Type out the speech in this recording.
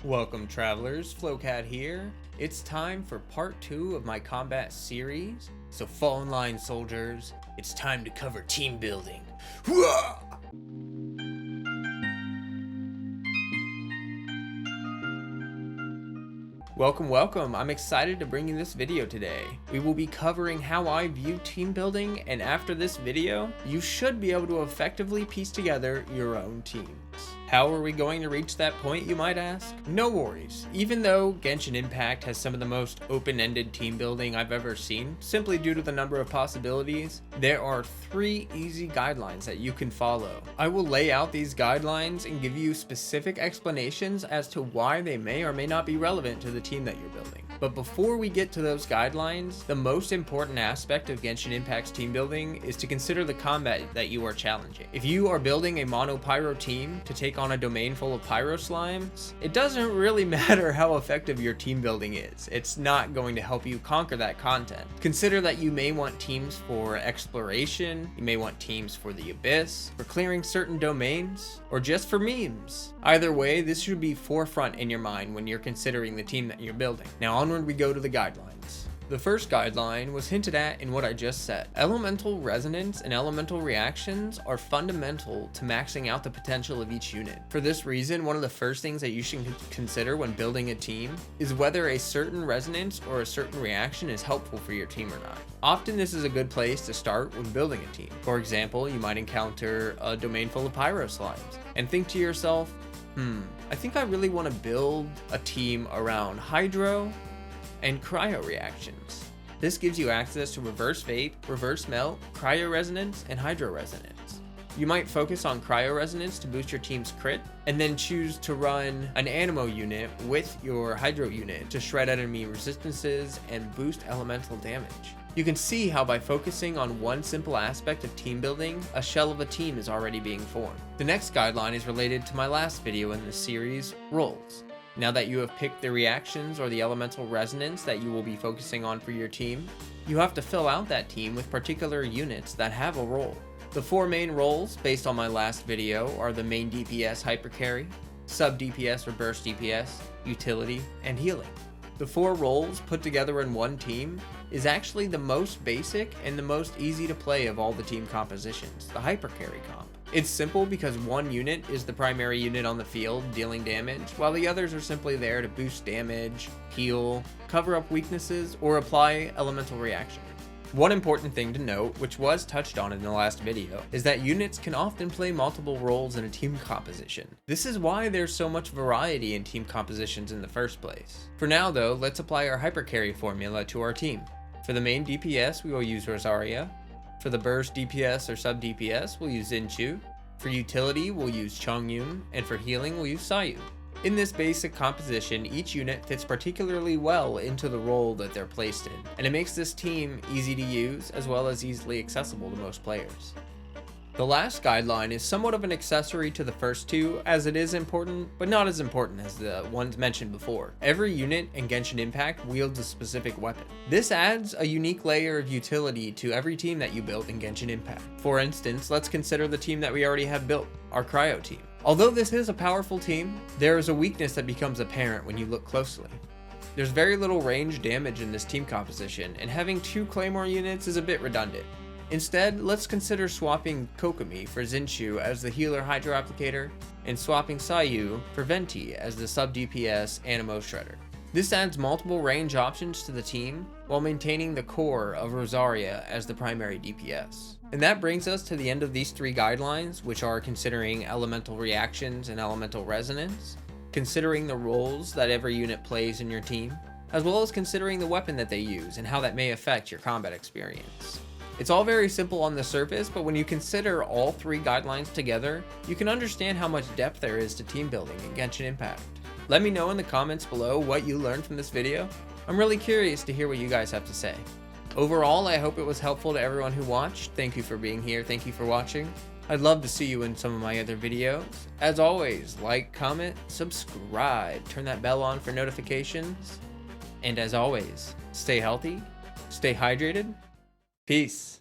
Welcome travelers, FlowCat here. It's time for part 2 of my combat series. So fall in line soldiers, it's time to cover team building. Hooah! Welcome, I'm excited to bring you this video today. We will be covering how I view team building, and after this video, you should be able to effectively piece together your own teams. How are we going to reach that point, you might ask? No worries. Even though Genshin Impact has some of the most open-ended team building I've ever seen, simply due to the number of possibilities, there are 3 easy guidelines that you can follow. I will lay out these guidelines and give you specific explanations as to why they may or may not be relevant to the team that you're building. But before we get to those guidelines, the most important aspect of Genshin Impact's team building is to consider the combat that you are challenging. If you are building a mono pyro team to take on a domain full of pyro slimes, it doesn't really matter how effective your team building is. It's not going to help you conquer that content. Consider that you may want teams for exploration, you may want teams for the abyss, for clearing certain domains, or just for memes. Either way, this should be forefront in your mind when you're considering the team that you're building. Now onward we go to the guidelines. The first guideline was hinted at in what I just said. Elemental resonance and elemental reactions are fundamental to maxing out the potential of each unit. For this reason, one of the first things that you should consider when building a team is whether a certain resonance or a certain reaction is helpful for your team or not. Often this is a good place to start when building a team. For example, you might encounter a domain full of pyro slimes and think to yourself, I think I really want to build a team around hydro and cryo reactions. This gives you access to reverse vape, reverse melt, cryo resonance, and hydro resonance. You might focus on cryo resonance to boost your team's crit, and then choose to run an animo unit with your hydro unit to shred enemy resistances and boost elemental damage. You can see how by focusing on one simple aspect of team building, a shell of a team is already being formed. The next guideline is related to my last video in this series, roles. Now that you have picked the reactions or the elemental resonance that you will be focusing on for your team, you have to fill out that team with particular units that have a role. The 4 main roles based on my last video are the main DPS hyper carry, sub DPS or burst DPS, utility, and healing. The 4 roles put together in one team is actually the most basic and the most easy to play of all the team compositions, the hyper carry comp. It's simple because one unit is the primary unit on the field dealing damage, while the others are simply there to boost damage, heal, cover up weaknesses, or apply elemental reaction. One important thing to note, which was touched on in the last video, is that units can often play multiple roles in a team composition. This is why there's so much variety in team compositions in the first place. For now though, let's apply our hyper carry formula to our team. For the main DPS, we will use Rosaria. For the burst DPS or sub DPS, we'll use Xinqiu. For utility, we'll use Chongyun, and for healing, we'll use Sayu. In this basic composition, each unit fits particularly well into the role that they're placed in, and it makes this team easy to use as well as easily accessible to most players. The last guideline is somewhat of an accessory to the first 2, as it is important, but not as important as the ones mentioned before. Every unit in Genshin Impact wields a specific weapon. This adds a unique layer of utility to every team that you build in Genshin Impact. For instance, let's consider the team that we already have built, our cryo team. Although this is a powerful team, there is a weakness that becomes apparent when you look closely. There's very little range damage in this team composition, and having 2 Claymore units is a bit redundant. Instead, let's consider swapping Kokomi for Xinqiu as the healer hydro applicator, and swapping Sayu for Venti as the sub DPS animo shredder. This adds multiple range options to the team, while maintaining the core of Rosaria as the primary DPS. And that brings us to the end of these 3 guidelines, which are considering elemental reactions and elemental resonance, considering the roles that every unit plays in your team, as well as considering the weapon that they use and how that may affect your combat experience. It's all very simple on the surface, but when you consider all 3 guidelines together, you can understand how much depth there is to team building in Genshin Impact. Let me know in the comments below what you learned from this video. I'm really curious to hear what you guys have to say. Overall, I hope it was helpful to everyone who watched. Thank you for being here. Thank you for watching. I'd love to see you in some of my other videos. As always, like, comment, subscribe, turn that bell on for notifications. And as always, stay healthy, stay hydrated. Peace.